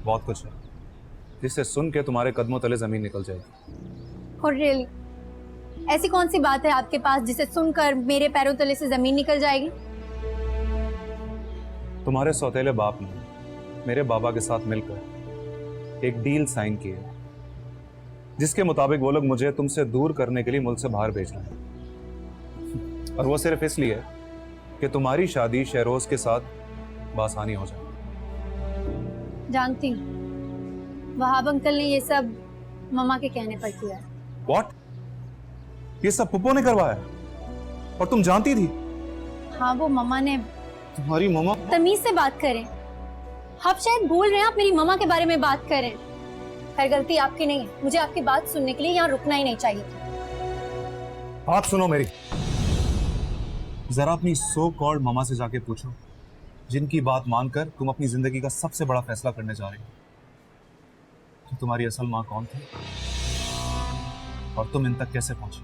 बहुत कुछ है जिसे सुन के तुम्हारे कदमों तले जमीन निकल जाएगी। और रियली ऐसी कौन सी बात है आपके पास जिसे सुनकर मेरे पैरों तले से जमीन निकल जाएगी? तुम्हारे सौतेले बाप ने मेरे बाबा के साथ मिलकर एक डील साइन की है जिसके मुताबिक वो लोग मुझे तुमसे दूर करने के लिए मुल्क से बाहर भेज रहे हैं, और वो सिर्फ इसलिए कि तुम्हारी शादी शहरोज के साथ बासानी हो जाए। जानती हूँ वहाब अंकल ने ये सब मम्मा के कहने पर किया है। What? ये सब पुप्पो ने करवाया और तुम जानती थी? हाँ, वो मम्मा ने। तुम्हारी मम्मा? तमीज से बात करें। आप शायद भूल रहे हैं आप मेरी मम्मा के बारे में बात करें। खैर गलती आपकी नहीं है, मुझे आपकी बात सुनने के लिए यहाँ रुकना ही नहीं चाहिए। बात सुनो मेरी, जरा अपनी सो कॉल्ड मामा से जाके पूछो जिनकी बात मानकर तुम अपनी जिंदगी का सबसे बड़ा फैसला करने जा रही हो कि तुम्हारी असल माँ कौन थी और तुम इन तक कैसे पहुंची।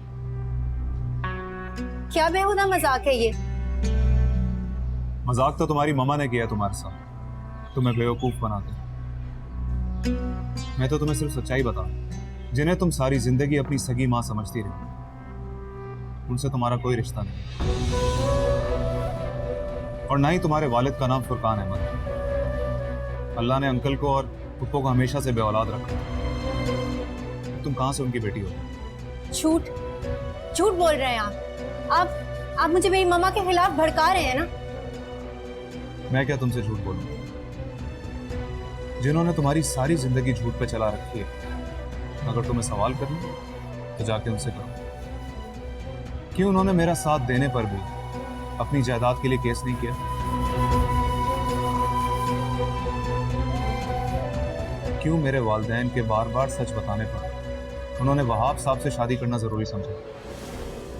क्या बेहुदा मजाक है ये? मजाक तो तुम्हारी मम्मा ने किया तुम्हारे साथ, तुम्हें बेवकूफ बनाकर। मैं तो तुम्हें सिर्फ सच्चाई बता रहा हूं। जिन्हें तुम सारी जिंदगी अपनी सगी माँ समझती रही, उनसे तुम्हारा कोई रिश्ता नहीं, और ना ही तुम्हारे वालिद का नाम फुरकान अहमद। अल्लाह ने अंकल को और पुप्पो को हमेशा से बेऔलाद रखा। तुम कहां से उनकी बेटी हो? झूठ झूठ बोल रहे हैं आप मुझे मेरी मम्मा के खिलाफ भड़का रहे हैं ना? मैं क्या तुमसे झूठ बोलूं? जिन्होंने तुम्हारी सारी जिंदगी झूठ पे चला रखी है, अगर तुम्हें सवाल करना तो जाके उनसे करो क्यों उन्होंने मेरा साथ देने पर भी अपनी जायदाद के लिए केस नहीं किया? क्यों मेरे वालिदैन के बार बार सच बताने पर उन्होंने वहाब साहब से शादी करना जरूरी समझा?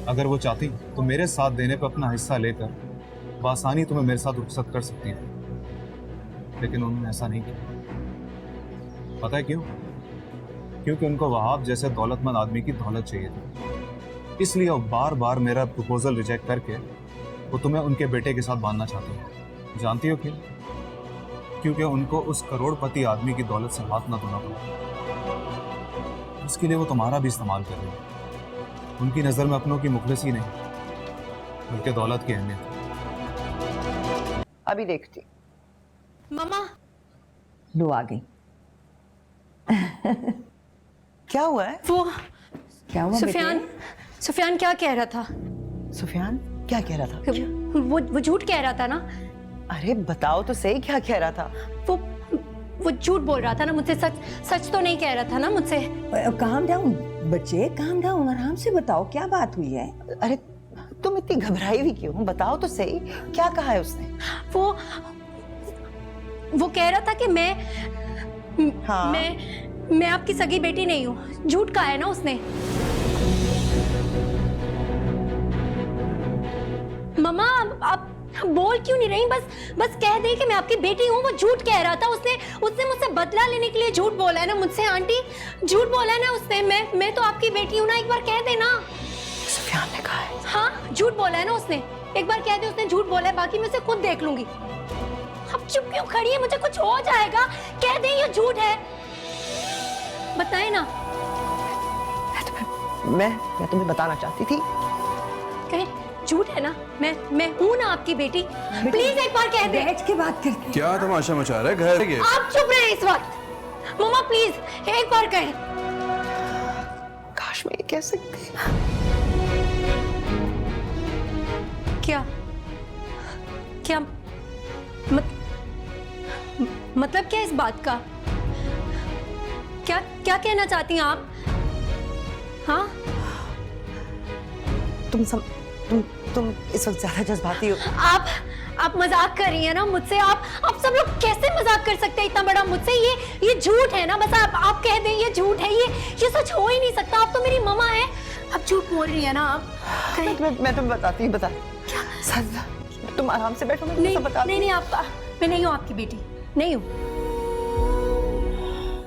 अगर वो चाहती तो मेरे साथ देने पर अपना हिस्सा लेकर बासानी तुम्हें मेरे साथ रुखसत कर सकती है, लेकिन उन्होंने ऐसा नहीं किया। पता है क्यों? क्योंकि उनको वहाब जैसे दौलतमंद आदमी की दौलत चाहिए थी, इसलिए वो बार बार मेरा प्रपोजल रिजेक्ट करके वो तुम्हें उनके बेटे के साथ बांधना चाहते हैं। जानती हो क्यों? क्योंकि उनको उस करोड़पति आदमी की दौलत से हाथ ना धोना पड़ा। उसके लिए वो तुम्हारा भी इस्तेमाल कर रहे हैं। उनकी नजर में अपनों की मुखलिसी नहीं, बल्कि दौलत की अहमियत। अभी देखती। मम्मा, लो आ गई। क्या हुआ है? वो क्या हुआ सुफियान क्या कह रहा था? सुफियान क्या कह रहा था? वो झूठ कह रहा था ना? अरे बताओ तो सही, क्या कह रहा था? वो झूठ बोल रहा था ना मुझसे। सच तो नहीं कह रहा था ना मुझसे। काम डाउन बच्चे, काम डाउन, आराम से बताओ क्या बात हुई है। अरे तुम इतनी घबराई हुई क्यों? बताओ तो सही, क्या कहा है उसने? वो कह रहा था कि हाँ? मैं आपकी सगी बेटी नहीं हूँ। झूठ कहा है ना उसने। मम्मा आप बोल क्यों नहीं रही? बस कह दे कि मैं आपकी बेटी हूँ। वो झूठ कह रहा था। उसने मुझसे बदला लेने के लिए झूठ बोला है ना मुझसे। आंटी, झूठ बोला है ना उसने। मैं तो आपकी बेटी हूँ ना। एक बार कह देना। सुफियान ने कहा है। हाँ, झूठ बोला है ना उसने। एक बार कह दे उसने झूठ बोला है, बाकी मैं उसे खुद देख लूंगी। अब चुप क्यों खड़ी है? मुझे कुछ हो जाएगा। कह दे ये झूठ है। बताए ना। मैं तुम्हें बताना चाहती थी। कहे झूठ है ना? मैं हूँ ना आपकी बेटी। प्लीज एक बार कह दे। बैठ के बात करते। क्या तमाशा मचा रहा है घर के? आप चुप रहे इस वक्त। मम्मा प्लीज एक बार कहे। काश मैं ये कह सकती। क्या मतलब क्या इस बात का? क्या कहना चाहती हैं आप? हाँ, तुम इस वक्त ज्यादा जज्बाती हो। आप मजाक कर रही हैं ना मुझसे? आप सब लोग कैसे मजाक कर सकते हैं इतना बड़ा मुझसे? ये झूठ है ना? बस आप कह दें ये झूठ है। ये सच हो ही नहीं सकता। आप तो मेरी मम्मा है। आप झूठ बोल रही है ना? आप मैं तुम्हें बताती हूँ। बता तुम आराम से बैठो। नहीं, मैं नहीं हूँ आपकी बेटी। नहीं हूँ।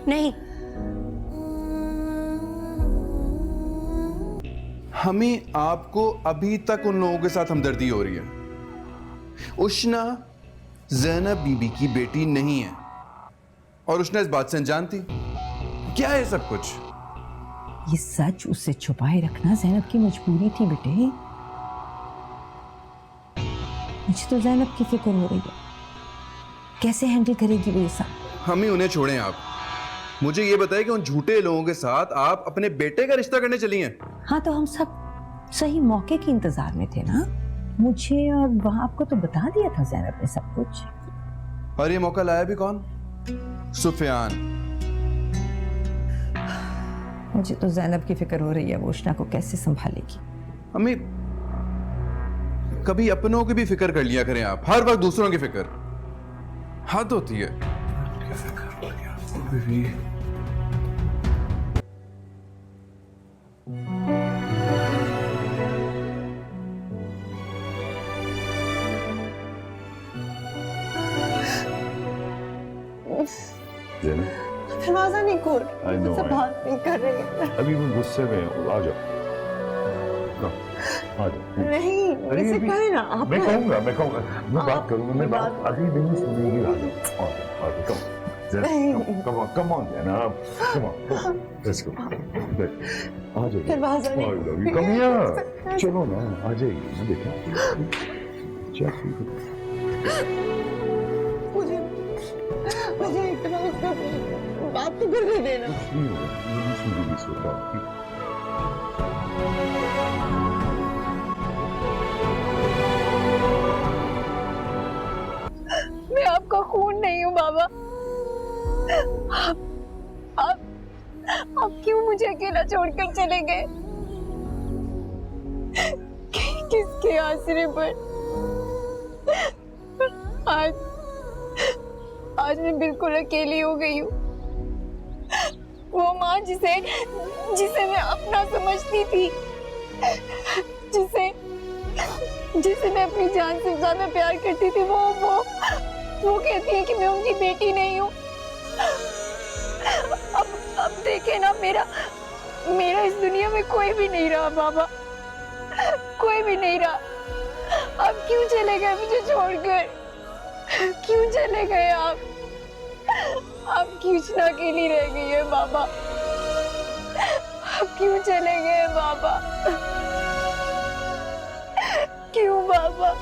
नहीं। हमें आपको अभी तक उन लोगों के साथ हमदर्दी हो रही है। उशना ज़ैनब बीबी की बेटी नहीं है। और उसने इस बात से अनजान थी। क्या है सब कुछ? ये सच उससे छुपाए रखना ज़ैनब की मजबूरी थी बेटे। मुझे तो ज़ैनब की फिक्र हो रही है, कैसे हैंडल करेगी वो ये सब। हम ही उन्हें छोड़ें आप। मुझे ये बताइए कि उन झूठे लोगों के साथ आप अपने बेटे का रिश्ता करने चली हैं। हाँ तो हम सब सही मौके के इंतजार में थे ना। मुझे और वहां आपको तो बता दिया था ज़ैनब ने सब कुछ। और ये मौका लाया भी कौन? सुफियान। मुझे तो ज़ैनब की फिक्र हो रही है, वो उष्णा को कैसे संभालेगी। अम्मी, कभी अपनों की भी फिक्र कर लिया करें आप। हर वक्त दूसरों की फिक्र हद होती है। दरवाजा नहीं खोल, I know, सब I बात नहीं कर रही है। अभी मैं गुस्से में हूँ, आ जाओ। आ जाओ। नहीं, अरे इसे अभी- कहे ना आप। मैं कहूँगा, मैं बात करूँगा, मैं बात अभी नहीं सुनेगी। आ जाओ, आ जाओ, come on, Zainab, come on, let's go. आ जाइए। दरवाजा नहीं I love you. Come here. चलो ना, आ जाइए ना बेटा। मुझे इतना उसका बात तो करने देना। नहीं सुनेगी सोचा। मैं आपका खून नहीं हूँ बाबा। आप क्यों मुझे अकेला छोड़कर चले गए? किसके आसरे पर? आज मैं बिल्कुल अकेली हो गई हूँ। वो माँ जिसे मैं अपना समझती थी, जिसे मैं अपनी जान से ज्यादा प्यार करती थी, वो कहती है कि मैं उनकी बेटी नहीं हूँ। अब देखे ना, मेरा इस दुनिया में कोई भी नहीं रहा बाबा, कोई भी नहीं रहा। अब क्यों चले गए मुझे छोड़कर? क्यों चले गए आप? क्यों इतना अकेली रह गई है बाबा? आप क्यों चले गए बाबा? क्यों बाबा?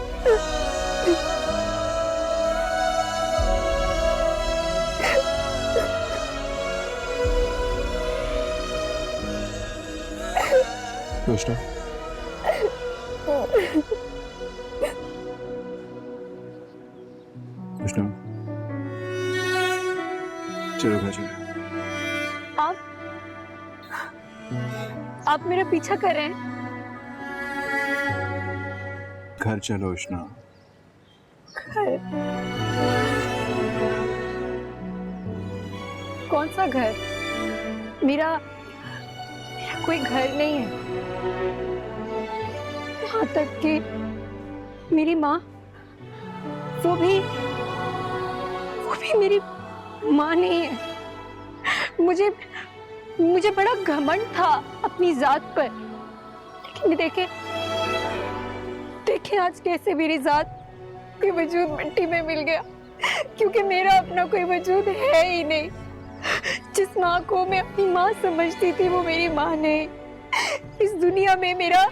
कृष्णा, कृष्णा, चलो घर चलो। आप मेरा पीछा कर रहे हैं? घर चलो उष्णा। कौन सा घर? मेरा कोई घर नहीं है। यहाँ तक कि मेरी माँ, वो भी मेरी माँ नहीं है। मुझे बड़ा घमंड था अपनी जात पर, लेकिन देखे आज कैसे मेरी जात के वजूद मिट्टी में मिल गया, क्योंकि मेरा अपना कोई वजूद है ही नहीं। जिस माँ को मैं अपनी माँ समझती थी, वो मेरी माँ नहीं। इस दुनिया में मेरा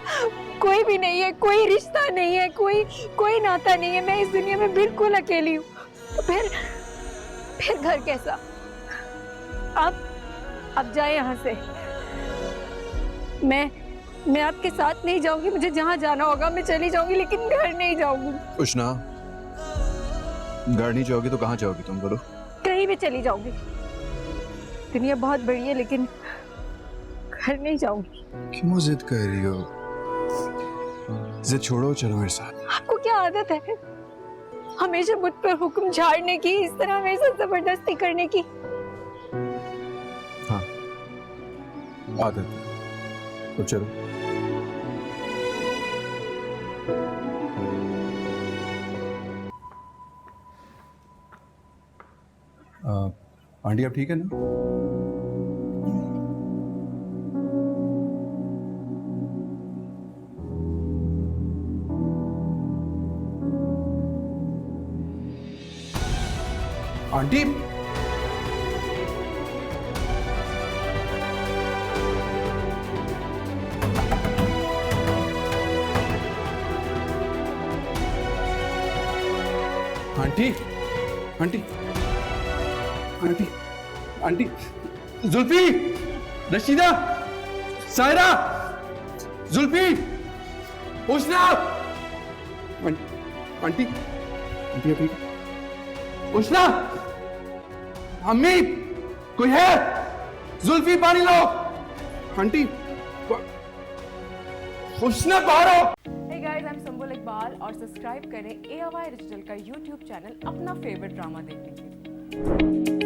कोई भी नहीं है, कोई रिश्ता नहीं है, कोई नाता नहीं है। मैं इस दुनिया में बिल्कुल अकेली हूँ। तो फिर घर कैसा? आप जाए यहाँ से। मैं आपके साथ नहीं जाऊंगी। मुझे जहाँ जाना होगा मैं चली जाऊंगी, लेकिन घर नहीं जाऊंगी। उष्णा, घर नहीं जाओगी तो कहाँ जाओगी तुम, बोलो? कहीं भी चली जाऊंगी। दुनिया बहुत बड़ी है, लेकिन घर नहीं जाऊंगी। क्यों जिद कर रही हो? जिद छोड़ो, चलो मेरे साथ। आपको क्या आदत है हमेशा मुझ पर हुक्म झाड़ने की, इस तरह मेरे साथ जबरदस्ती करने की? हाँ, आदत। तो चलो। आंटी आप ठीक है ना? Aunty, aunty aunty aunty aunty Zulfi, Rashida, Saira, Zulfi, Usna, aunty aunty अभी उस्ना, अम्मी कोई है? जुल्फी पानी लो। आंटी उस्ना बाहर आओ। Hey guys, I'm संबुल इकबाल और सब्सक्राइब करें AOI डिजिटल का YouTube चैनल अपना फेवरेट ड्रामा देखने के लिए।